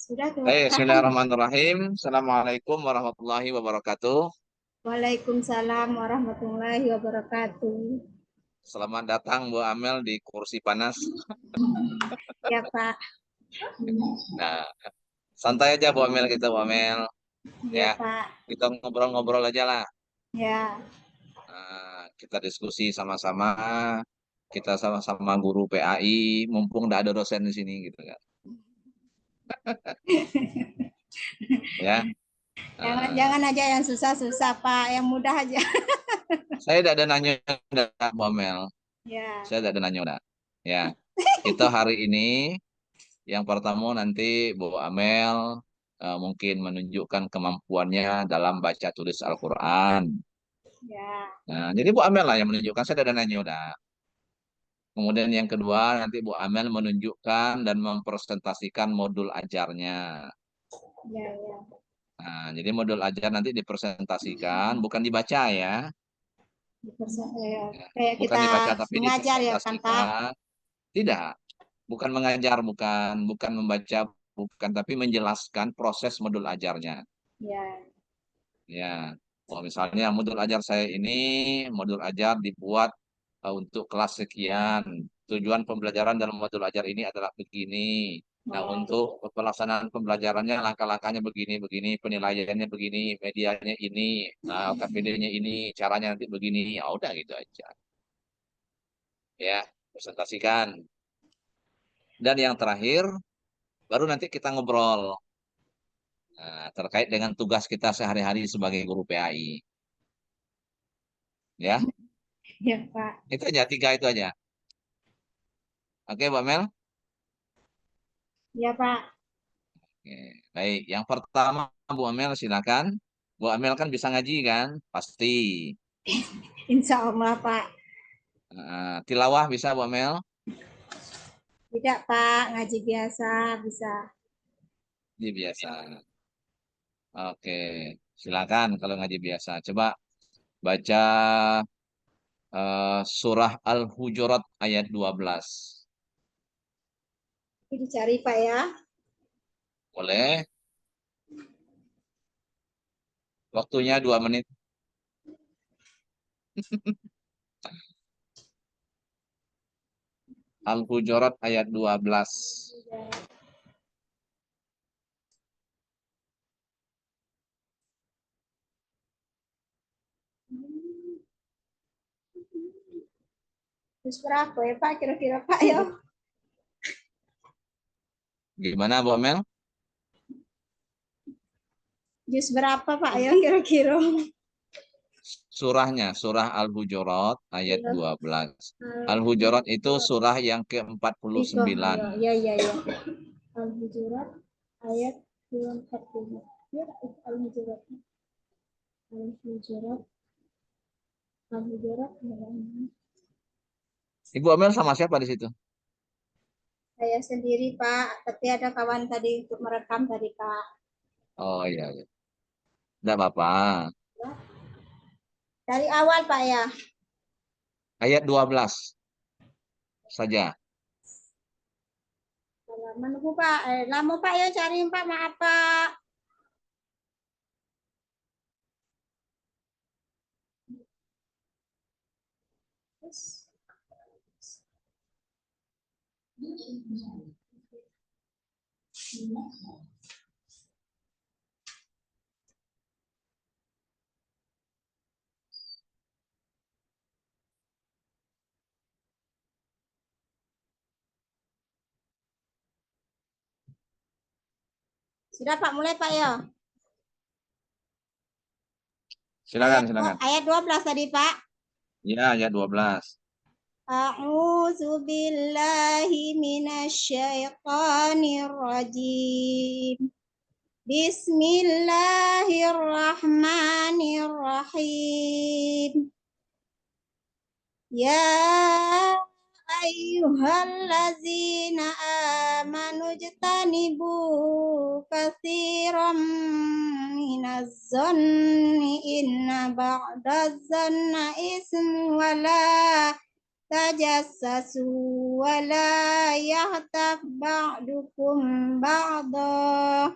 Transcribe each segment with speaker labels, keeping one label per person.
Speaker 1: Sudah tuh.
Speaker 2: Bismillahirrahmanirrahim. Assalamualaikum warahmatullahi wabarakatuh.
Speaker 1: Waalaikumsalam warahmatullahi wabarakatuh.
Speaker 2: Selamat datang Bu Amel di kursi panas.
Speaker 1: Ya Pak.
Speaker 2: Nah, santai aja Bu Amel kita Bu Amel.
Speaker 1: Ya
Speaker 2: Ya,
Speaker 1: Pak.
Speaker 2: kita ngobrol-ngobrol aja lah.
Speaker 1: Ya.
Speaker 2: Kita diskusi sama-sama. Kita sama-sama guru PAI. Mumpung nggak ada dosen di sini gitu kan. Ya.
Speaker 1: Jangan
Speaker 2: Nah,
Speaker 1: jangan aja yang susah-susah Pak, yang mudah aja.
Speaker 2: saya tidak ada nanya Bu Amel.
Speaker 1: Ya.
Speaker 2: Saya tidak ada nanya udah. Ya, kita hari ini yang pertama nanti Bu Amel mungkin menunjukkan kemampuannya dalam baca tulis Al-Quran.
Speaker 1: Ya.
Speaker 2: Nah, jadi Bu Amel lah yang menunjukkan, saya ada nanya udah. Kemudian yang kedua nanti Bu Amel menunjukkan dan mempresentasikan modul ajarnya.
Speaker 1: Ya, ya.
Speaker 2: Nah, jadi modul ajar nanti dipresentasikan, bukan dibaca ya.
Speaker 1: Ya.
Speaker 2: Ya,
Speaker 1: Kayak
Speaker 2: bukan
Speaker 1: kita
Speaker 2: dibaca tapi
Speaker 1: mengajar ya kan Pak?
Speaker 2: dipresentasikan. Tidak, bukan mengajar, bukan membaca, bukan, tapi menjelaskan proses modul ajarnya.
Speaker 1: Ya.
Speaker 2: Ya, oh, misalnya modul ajar saya ini, modul ajar dibuat untuk kelas sekian. Tujuan pembelajaran dalam modul ajar ini adalah begini. Nah,
Speaker 1: Oh,
Speaker 2: untuk pelaksanaan pembelajarannya, langkah-langkahnya begini, begini, penilaiannya begini, medianya ini, KPD-nya ini, caranya nanti begini. Ya udah gitu aja. Ya, presentasikan. Dan yang terakhir, baru nanti kita ngobrol terkait dengan tugas kita sehari-hari sebagai guru PAI. Ya,
Speaker 1: ya Pak.
Speaker 2: itu aja, tiga itu aja. Oke, Mbak Mel?
Speaker 1: Ya Pak.
Speaker 2: Oke, baik. Yang pertama, Bu Amel silakan. Bu Amel kan bisa ngaji kan? Pasti.
Speaker 1: Insya Allah Pak.
Speaker 2: Tilawah bisa Bu Amel?
Speaker 1: Tidak Pak, ngaji biasa bisa.
Speaker 2: Ngaji biasa. Oke, silakan kalau ngaji biasa. Coba baca surah Al-Hujurat ayat 12.
Speaker 1: Ini dicari Pak ya.
Speaker 2: Boleh? Waktunya 2 menit. Al-Hujurat ayat 12.
Speaker 1: Terus berapa ya Pak kira-kira Pak ya?
Speaker 2: Gimana Bu Amel?
Speaker 1: Jus berapa Pak ya kira-kira?
Speaker 2: Surahnya, surah Al-Hujurat ayat 12. Al-Hujurat itu surah yang
Speaker 1: Iko,
Speaker 2: ke-49.
Speaker 1: ya, ya, ya. Al-Hujurat ayat 40. Ya, Al-Hujurat. Al-Hujurat. Al-Hujurat.
Speaker 2: Ibu Amel sama siapa di situ?
Speaker 1: Saya sendiri Pak, tapi ada kawan tadi untuk merekam tadi Pak.
Speaker 2: Oh iya, iya. Tidak apa-apa.
Speaker 1: Dari awal Pak ya.
Speaker 2: Ayat 12 saja.
Speaker 1: Menunggu Pak, lama Pak ya cari Pak, maaf Pak. Sudah Pak, mulai Pak ya.
Speaker 2: Silakan, silakan.
Speaker 1: Ayat 12 tadi Pak.
Speaker 2: Ya, ayat 12.
Speaker 1: A'udzu billahi minasyaitonir rajim. Bismillahirrahmanirrahim. Ya ayyuhallazina amanu jtanibu katsiran minaz zanni inna ba'daz zanna ismu wala tajassasu wa la yahtab ba'dukum ba'da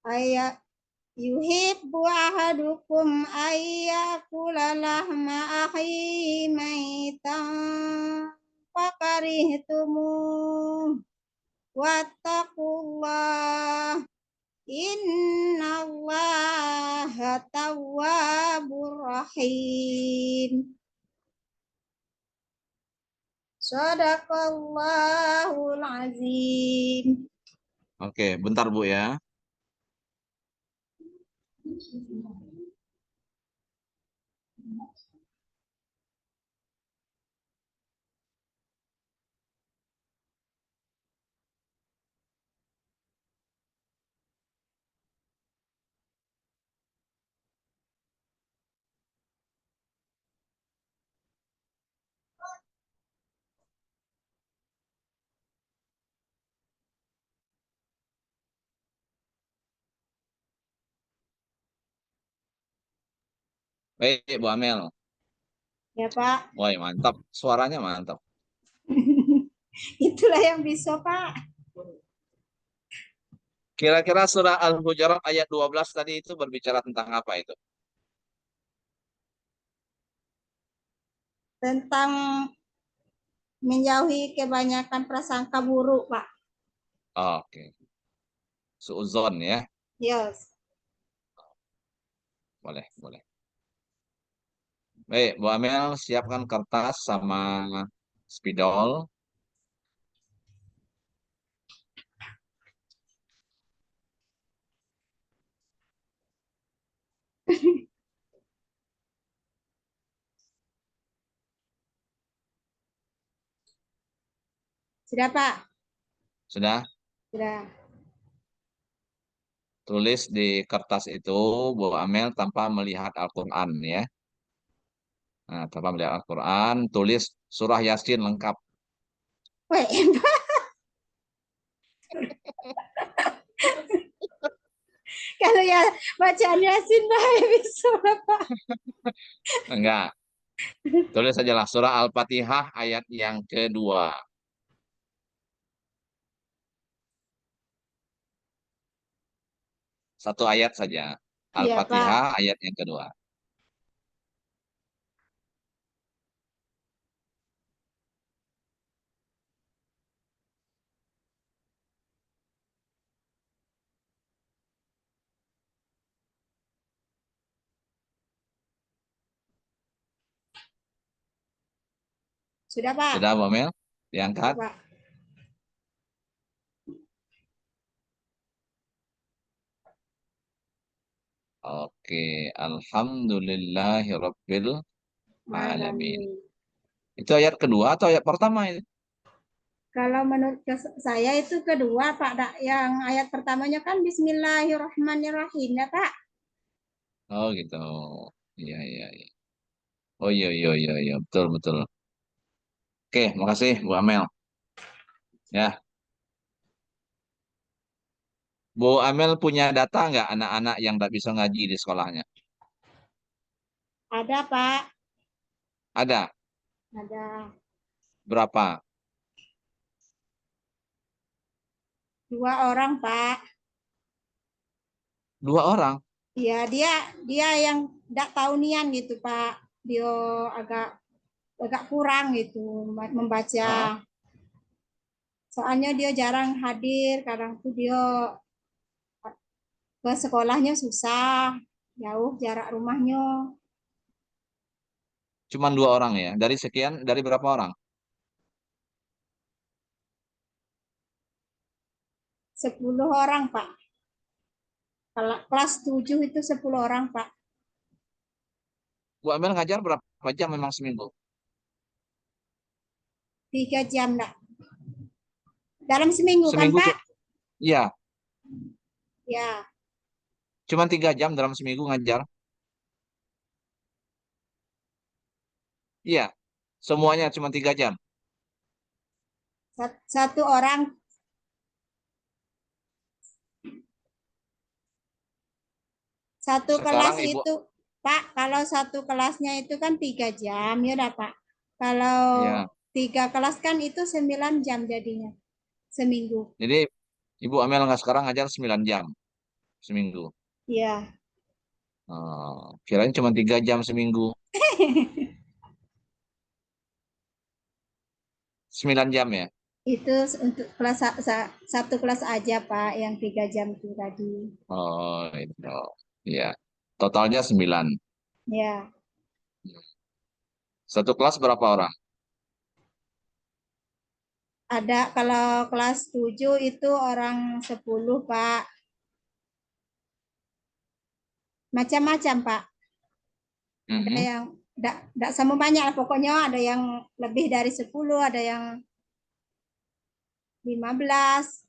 Speaker 1: ayat yuhibbu ahadukum ayyakula lahma akhihi maitan fakarihtumuh wattaqullah innallaha tawwabur rahim. Shadaqallahul azim.
Speaker 2: Oke, bentar Bu ya. Baik, Bu Amel.
Speaker 1: Ya Pak.
Speaker 2: Woi, mantap. Suaranya mantap.
Speaker 1: Itulah yang bisa Pak.
Speaker 2: Kira-kira surah Al-Hujurat ayat 12 tadi itu berbicara tentang apa itu?
Speaker 1: Tentang menjauhi kebanyakan prasangka buruk Pak.
Speaker 2: Oke. Suuzon ya.
Speaker 1: Yes.
Speaker 2: Boleh, boleh. Baik, Bu Amel siapkan kertas sama spidol.
Speaker 1: Sudah Pak?
Speaker 2: Sudah?
Speaker 1: Sudah.
Speaker 2: Tulis di kertas itu Bu Amel tanpa melihat Al-Quran ya. Nah, tanpa melihat Al-Quran, tulis surah Yasin lengkap.
Speaker 1: Weh, kalau ya bacaan Yasin Pak bisa Pak.
Speaker 2: Enggak, tulis sajalah surah Al-Fatihah ayat yang kedua. Satu ayat saja.
Speaker 1: Iya Pak.
Speaker 2: Al-Fatihah ayat yang kedua.
Speaker 1: Sudah Pak.
Speaker 2: Sudah, Bu Amel?
Speaker 1: Sudah
Speaker 2: Diangkat.
Speaker 1: Pak.
Speaker 2: Oke, Alhamdulillahirabbil alamin.
Speaker 1: Alamin.
Speaker 2: Itu ayat kedua atau ayat pertama itu?
Speaker 1: Kalau menurut saya itu kedua Pak, yang ayat pertamanya kan Bismillahirrahmanirrahim ya Pak.
Speaker 2: Oh gitu. Iya, iya, iya. Oh iya, iya, iya, iya. Betul, betul. Oke, makasih Bu Amel. Ya, Bu Amel punya data nggak anak-anak yang nggak bisa ngaji di sekolahnya?
Speaker 1: Ada Pak,
Speaker 2: Ada.
Speaker 1: ada
Speaker 2: Berapa?
Speaker 1: 2 orang Pak.
Speaker 2: Dua orang.
Speaker 1: Iya dia dia yang tidak tahu nian gitu Pak. Dia agak agak kurang gitu membaca.
Speaker 2: Ah,
Speaker 1: Soalnya dia jarang hadir, kadang tuh dia ke sekolahnya susah, jauh jarak rumahnya.
Speaker 2: cuman dua orang ya. Dari sekian, dari berapa orang?
Speaker 1: 10 orang Pak. Kalau kelas 7 itu 10 orang Pak.
Speaker 2: Bu Amel ngajar berapa jam memang seminggu?
Speaker 1: 3 jam enggak? Dalam seminggu kan
Speaker 2: Seminggu,
Speaker 1: Pak?
Speaker 2: iya.
Speaker 1: Ya,
Speaker 2: Cuman 3 jam dalam seminggu ngajar. Iya. Semuanya cuma 3 jam.
Speaker 1: satu orang satu kelas
Speaker 2: Sekarang Ibu,
Speaker 1: itu Pak, kalau satu kelasnya itu kan 3 jam ya udah Pak. Kalau
Speaker 2: Ya.
Speaker 1: 3 kelas kan itu 9 jam jadinya seminggu.
Speaker 2: Jadi Ibu Amel nggak sekarang ngajar 9 jam seminggu.
Speaker 1: Iya.
Speaker 2: Kirain cuma 3 jam seminggu. 9 jam ya?
Speaker 1: Itu untuk kelas 1 kelas aja Pak, yang 3 jam itu tadi.
Speaker 2: Oh, itu. Ya. Totalnya 9.
Speaker 1: Ya,
Speaker 2: Satu kelas berapa orang?
Speaker 1: ada kalau kelas 7 itu orang 10 Pak. Macam-macam Pak. Ada
Speaker 2: Mhm.
Speaker 1: yang enggak sama banyak lah, pokoknya ada yang lebih dari 10, ada yang 15.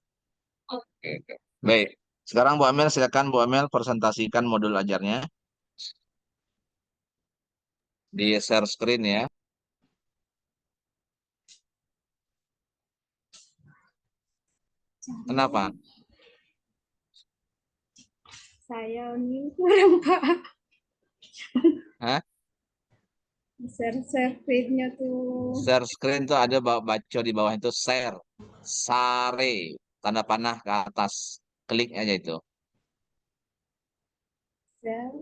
Speaker 2: Oke, oke. Baik. Sekarang Bu Amel, silakan Bu Amel presentasikan modul ajarnya di share screen ya. Kenapa?
Speaker 1: Saya ini kurang Pak.
Speaker 2: Hah?
Speaker 1: Share-share tuh.
Speaker 2: Share screen tuh ada baca di bawah itu share. Sare. Tanda panah ke atas. Klik aja itu.
Speaker 1: Share.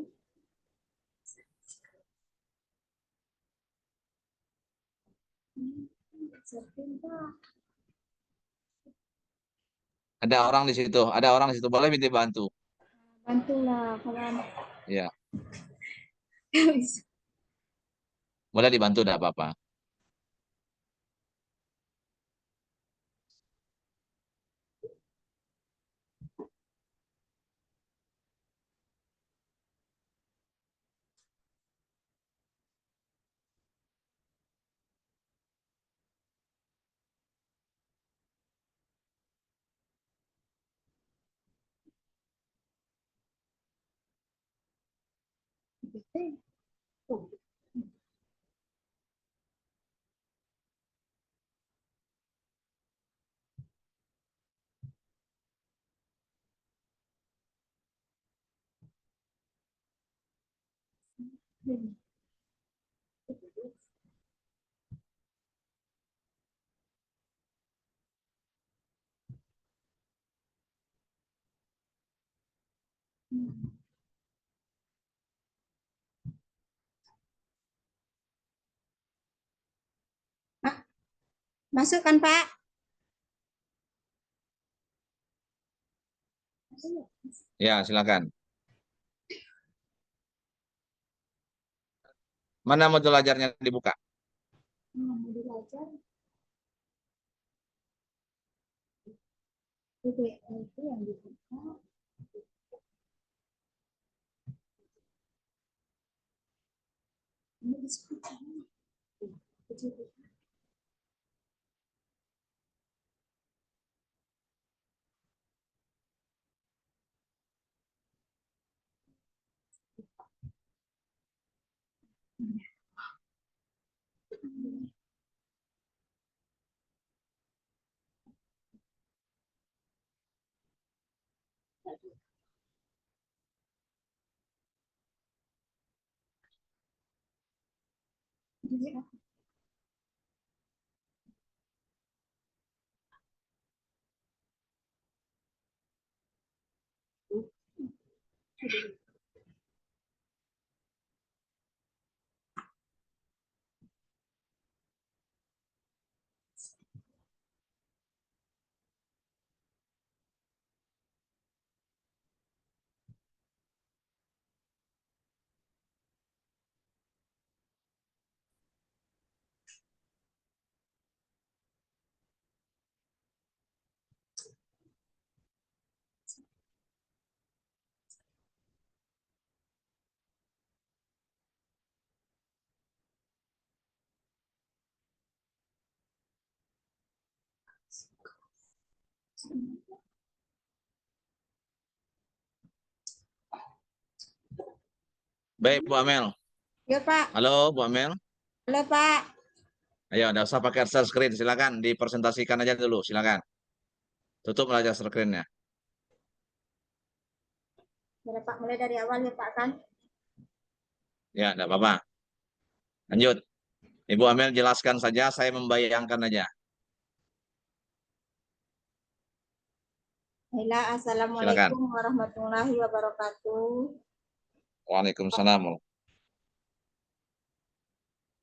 Speaker 1: Share, Pak.
Speaker 2: Ada orang di situ. Ada orang di situ. Boleh minta bantu.
Speaker 1: Bantulah kalau anak
Speaker 2: Ya.
Speaker 1: bisa.
Speaker 2: Boleh dibantu, tidak apa-apa.
Speaker 1: Masukkan Pak.
Speaker 2: Ya, silakan. Mana modul ajarnya dibuka?
Speaker 1: Mau belajar itu yang dibuka. Ini diskusi.
Speaker 2: Baik, Bu Amel.
Speaker 1: Ya Pak.
Speaker 2: Halo, Bu Amel.
Speaker 1: Halo Pak.
Speaker 2: Ayo, nggak usah pakai share screen. Silakan dipresentasikan aja dulu. Silakan. Tutup aja share screen-nya.
Speaker 1: Boleh Pak, mulai dari awal ya Pak kan?
Speaker 2: Ya, enggak apa-apa. Lanjut. Ibu Amel jelaskan saja, saya membayangkan aja.
Speaker 1: Baiklah,
Speaker 2: Silakan.
Speaker 1: Assalamualaikum warahmatullahi wabarakatuh.
Speaker 2: Waalaikumsalam.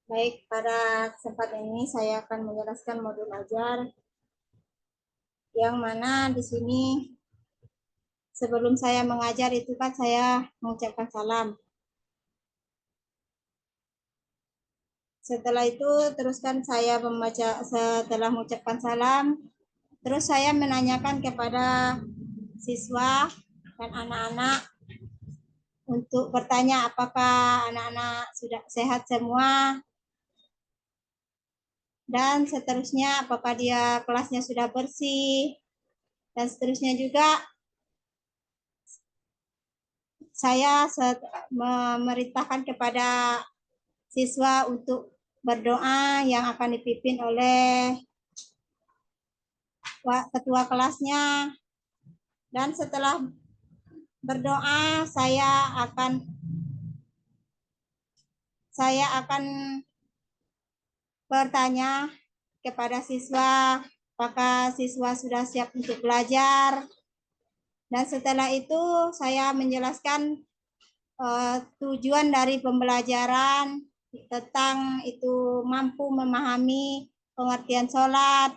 Speaker 1: Baik, pada kesempatan ini saya akan menjelaskan modul ajar yang mana di sini sebelum saya mengajar itu kan saya mengucapkan salam. Setelah itu teruskan saya membaca, setelah mengucapkan salam, terus saya menanyakan kepada siswa dan anak-anak untuk bertanya apakah anak-anak sudah sehat semua, dan seterusnya apakah dia kelasnya sudah bersih, dan seterusnya juga saya memerintahkan kepada siswa untuk berdoa yang akan dipimpin oleh ketua kelasnya. Dan setelah berdoa saya akan bertanya kepada siswa apakah siswa sudah siap untuk belajar. Dan setelah itu saya menjelaskan tujuan dari pembelajaran tentang itu mampu memahami pengertian sholat.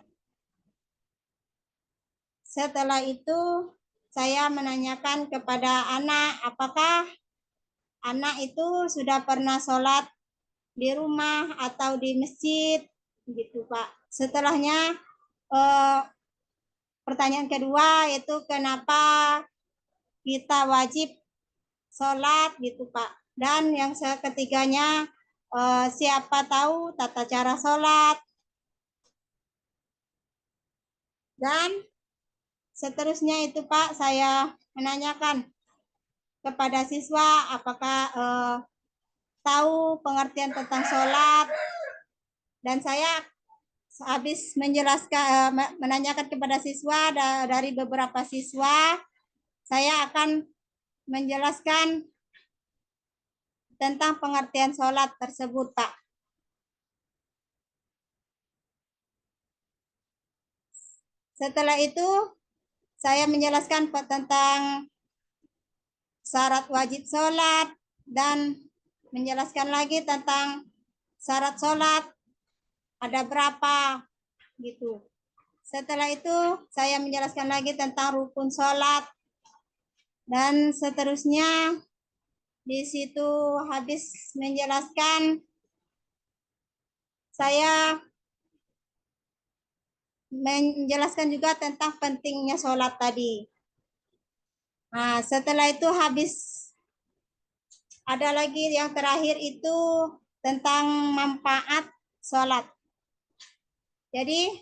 Speaker 1: Setelah itu saya menanyakan kepada anak apakah anak itu sudah pernah sholat di rumah atau di masjid gitu Pak. Setelahnya pertanyaan kedua itu kenapa kita wajib sholat gitu Pak. Dan yang ketiganya siapa tahu tata cara sholat. Dan seterusnya itu Pak, saya menanyakan kepada siswa apakah tahu pengertian tentang sholat. Dan saya habis menjelaskan menanyakan kepada siswa, dari beberapa siswa saya akan menjelaskan tentang pengertian sholat tersebut Pak. Setelah itu saya menjelaskan tentang syarat wajib sholat dan menjelaskan lagi tentang syarat sholat ada berapa gitu. Setelah itu saya menjelaskan lagi tentang rukun sholat dan seterusnya. Di situ habis menjelaskan, saya menjelaskan juga tentang pentingnya sholat tadi. Nah, setelah itu habis, ada lagi yang terakhir itu tentang manfaat sholat. Jadi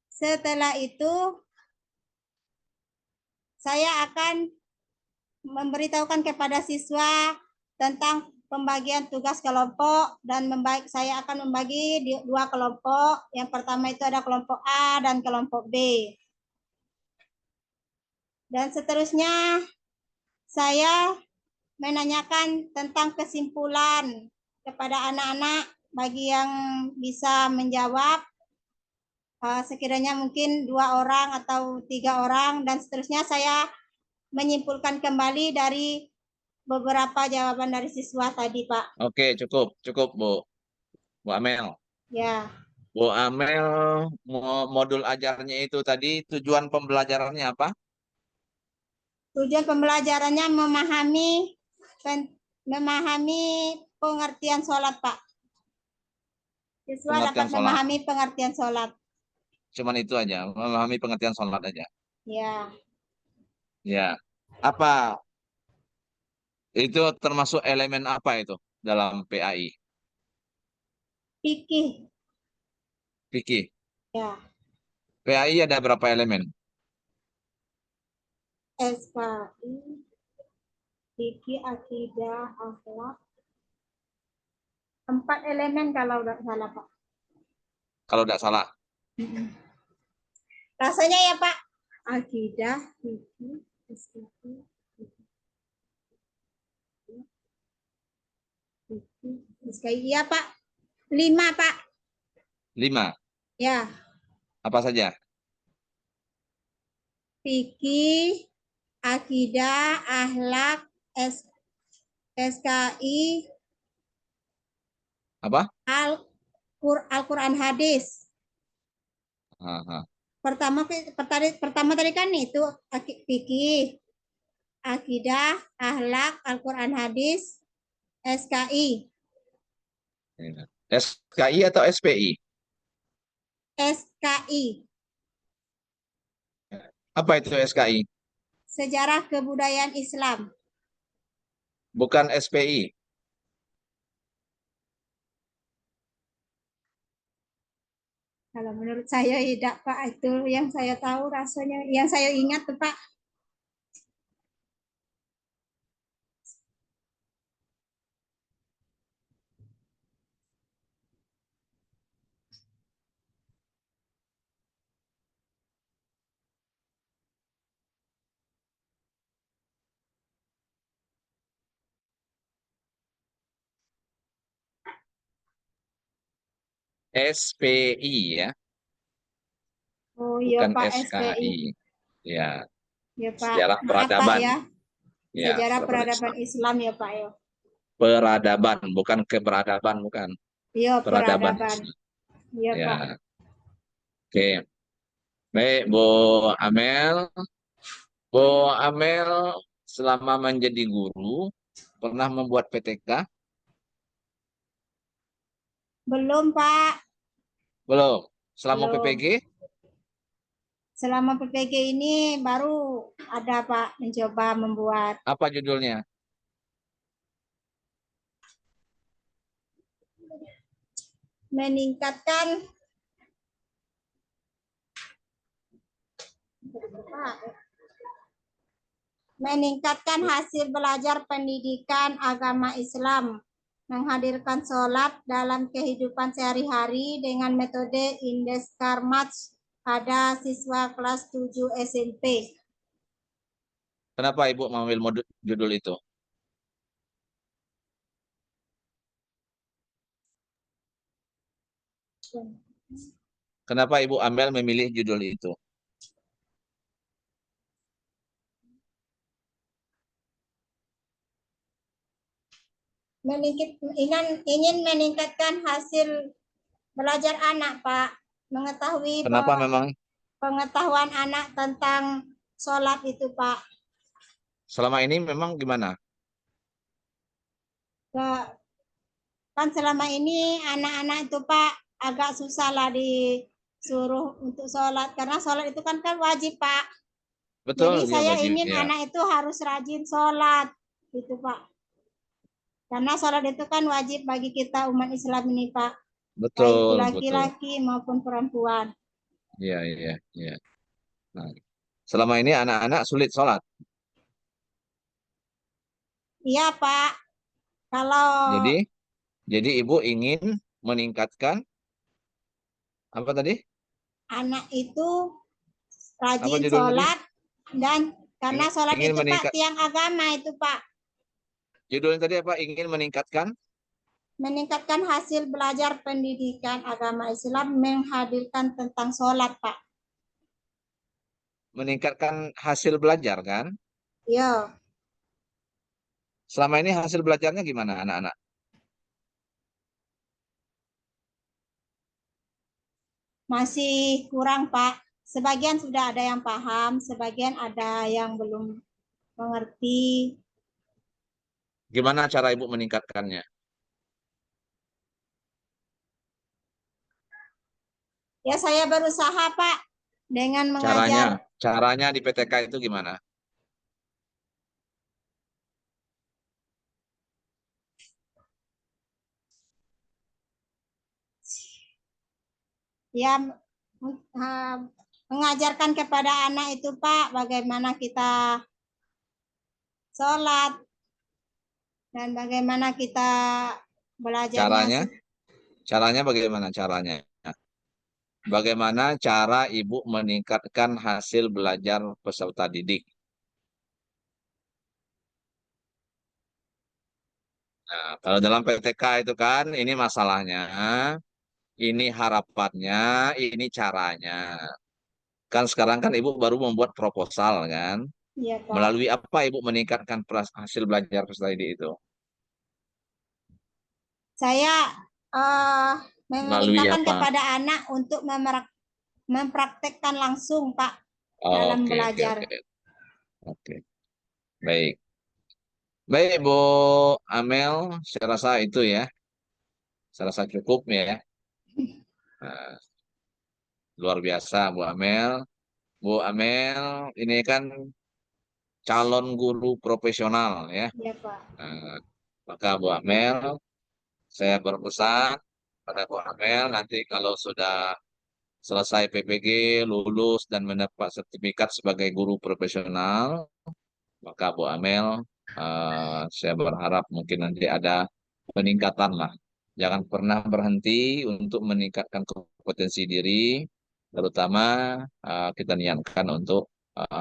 Speaker 1: setelah itu saya akan memberitahukan kepada siswa tentang pembagian tugas kelompok dan saya akan membagi di 2 kelompok. Yang pertama itu ada kelompok A dan kelompok B. Dan seterusnya saya menanyakan tentang kesimpulan kepada anak-anak bagi yang bisa menjawab, sekiranya mungkin 2 orang atau 3 orang, dan seterusnya saya menyimpulkan kembali dari beberapa jawaban dari siswa tadi Pak.
Speaker 2: Oke, cukup Bu Amel.
Speaker 1: Ya.
Speaker 2: Bu Amel, modul ajarnya itu tadi tujuan pembelajarannya apa?
Speaker 1: Tujuan pembelajarannya memahami pengertian sholat Pak. Siswa dapat
Speaker 2: Pengertian sholat.
Speaker 1: memahami pengertian sholat.
Speaker 2: Cuman itu aja, memahami pengertian sholat aja.
Speaker 1: Ya.
Speaker 2: Ya. Apa itu termasuk elemen apa itu dalam PAI?
Speaker 1: Fikih.
Speaker 2: Fikih.
Speaker 1: Ya.
Speaker 2: PAI ada berapa elemen?
Speaker 1: SKI, fikih, akidah, akhlak. 4 elemen kalau tidak salah Pak.
Speaker 2: Kalau tidak salah.
Speaker 1: Rasanya ya Pak. Akidah, fikih, SKI, SKI, iya Pak. 5, Pak.
Speaker 2: 5.
Speaker 1: Ya,
Speaker 2: Apa saja?
Speaker 1: fikih, akidah, akhlak, SKI,
Speaker 2: Apa?
Speaker 1: Al-Quran hadis.
Speaker 2: Aha.
Speaker 1: Pertama tadi kan itu fikih, akidah, akhlak, Al-Quran hadis, SKI.
Speaker 2: SKI atau SPI?
Speaker 1: SKI,
Speaker 2: Apa itu SKI?
Speaker 1: Sejarah Kebudayaan Islam.
Speaker 2: Bukan SPI.
Speaker 1: Kalau menurut saya tidak, Pak. Itu yang saya tahu rasanya, yang saya ingat tuh, Pak.
Speaker 2: SPI ya,
Speaker 1: Oh iya,
Speaker 2: bukan
Speaker 1: Pak, SPI.
Speaker 2: SKI. Ya,
Speaker 1: Ya, Pak.
Speaker 2: sejarah
Speaker 1: Maaf, Pak,
Speaker 2: peradaban.
Speaker 1: ya.
Speaker 2: Ya,
Speaker 1: Sejarah
Speaker 2: peradaban
Speaker 1: peradaban
Speaker 2: Islam.
Speaker 1: Islam ya, Pak, ya.
Speaker 2: Peradaban, bukan keberadaban, bukan.
Speaker 1: Iya,
Speaker 2: Peradaban
Speaker 1: peradaban.
Speaker 2: Islam.
Speaker 1: Iya, Pak.
Speaker 2: Ya, oke. Baik, Bu Amel. Bu Amel selama menjadi guru pernah membuat PTK?
Speaker 1: Belum, Pak.
Speaker 2: Belum. Selama
Speaker 1: Belum.
Speaker 2: PPG?
Speaker 1: Selama PPG ini baru ada, Pak, mencoba membuat
Speaker 2: Apa judulnya?
Speaker 1: meningkatkan meningkatkan hasil belajar pendidikan agama Islam, menghadirkan sholat dalam kehidupan sehari-hari dengan metode Indeskarmats pada siswa kelas 7 SMP.
Speaker 2: Kenapa Ibu mengambil judul itu? Kenapa Ibu Amel memilih judul itu?
Speaker 1: Ingin meningkatkan hasil belajar anak, Pak. Mengetahui
Speaker 2: Kenapa memang
Speaker 1: pengetahuan anak tentang sholat itu, Pak.
Speaker 2: selama ini memang gimana?
Speaker 1: Kan selama ini anak-anak itu, Pak, agak susah lah disuruh untuk sholat. Karena sholat itu kan wajib, Pak.
Speaker 2: Betul,
Speaker 1: Jadi
Speaker 2: ya
Speaker 1: saya
Speaker 2: wajib
Speaker 1: ingin
Speaker 2: ya.
Speaker 1: anak itu harus rajin sholat. Gitu, Pak. Karena sholat itu kan wajib bagi kita umat Islam ini, Pak. Baik itu
Speaker 2: Betul, betul.
Speaker 1: laki-laki maupun perempuan.
Speaker 2: Iya, iya, iya. Nah, selama ini anak-anak sulit sholat.
Speaker 1: Iya, Pak. Kalau
Speaker 2: Jadi, jadi Ibu ingin meningkatkan apa tadi?
Speaker 1: anak itu
Speaker 2: Apa
Speaker 1: rajin
Speaker 2: judul tadi?
Speaker 1: sholat dan karena sholat
Speaker 2: Ingin
Speaker 1: itu, Pak,
Speaker 2: meningkat.
Speaker 1: tiang agama itu, Pak.
Speaker 2: Judulnya tadi apa? Ingin meningkatkan,
Speaker 1: Meningkatkan hasil belajar pendidikan agama Islam menghadirkan tentang sholat, Pak.
Speaker 2: meningkatkan hasil belajar kan?
Speaker 1: Yo,
Speaker 2: Selama ini hasil belajarnya gimana anak-anak?
Speaker 1: masih kurang, Pak. Sebagian sudah ada yang paham, sebagian ada yang belum mengerti.
Speaker 2: Gimana cara Ibu meningkatkannya?
Speaker 1: Ya, saya berusaha, Pak, dengan
Speaker 2: Caranya,
Speaker 1: mengajar.
Speaker 2: caranya di PTK itu gimana?
Speaker 1: Ya, mengajarkan kepada anak itu, Pak, bagaimana kita sholat dan bagaimana kita belajarnya.
Speaker 2: Caranya, caranya bagaimana caranya? Bagaimana cara Ibu meningkatkan hasil belajar peserta didik? Nah, kalau dalam PTK itu kan ini masalahnya, ini harapannya, ini caranya. Kan sekarang kan Ibu baru membuat proposal kan?
Speaker 1: Iya, Pak.
Speaker 2: Melalui apa Ibu meningkatkan hasil belajar peserta didik itu?
Speaker 1: Saya eh,
Speaker 2: Melalui
Speaker 1: memerintahkan
Speaker 2: apa?
Speaker 1: kepada anak untuk mempraktekkan langsung, Pak, dalam
Speaker 2: Oke, oke,
Speaker 1: belajar.
Speaker 2: oke. Oke, baik. Baik, Bu Amel, saya rasa itu ya. Saya rasa cukup ya. Nah, luar biasa, Bu Amel. Bu Amel, ini kan calon guru profesional ya.
Speaker 1: Iya, Pak.
Speaker 2: Nah, maka Bu Amel, saya berpesan pada Bu Amel nanti kalau sudah selesai PPG, lulus dan mendapat sertifikat sebagai guru profesional, maka Bu Amel, saya berharap mungkin nanti ada peningkatan lah. Jangan pernah berhenti untuk meningkatkan kompetensi diri, terutama kita niatkan untuk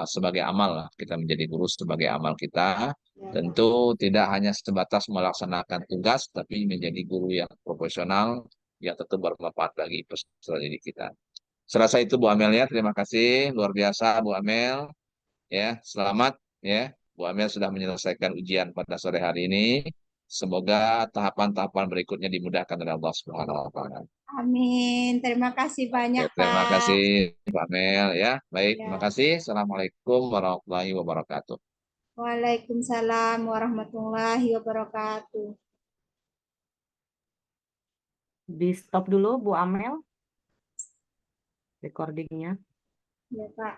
Speaker 2: sebagai amal lah. Kita menjadi guru sebagai amal kita.
Speaker 1: Iya, Pak.
Speaker 2: Tentu tidak hanya sebatas melaksanakan tugas, tapi menjadi guru yang profesional yang tentu bermanfaat bagi peserta didik kita. Serasa itu Bu Amel ya, terima kasih luar biasa Bu Amel ya, selamat ya. Bu Amel sudah menyelesaikan ujian pada sore hari ini. Semoga tahapan-tahapan berikutnya dimudahkan oleh Allah Subhanahu wa taala.
Speaker 1: Amin. Terima kasih
Speaker 2: Oke,
Speaker 1: banyak,
Speaker 2: terima
Speaker 1: Pak.
Speaker 2: kasih Bu Amel ya. Baik, terima
Speaker 1: Ya.
Speaker 2: kasih. Assalamualaikum warahmatullahi wabarakatuh.
Speaker 1: Waalaikumsalam warahmatullahi wabarakatuh.
Speaker 3: Di stop dulu Bu Amel recordingnya.
Speaker 1: Ya, Pak.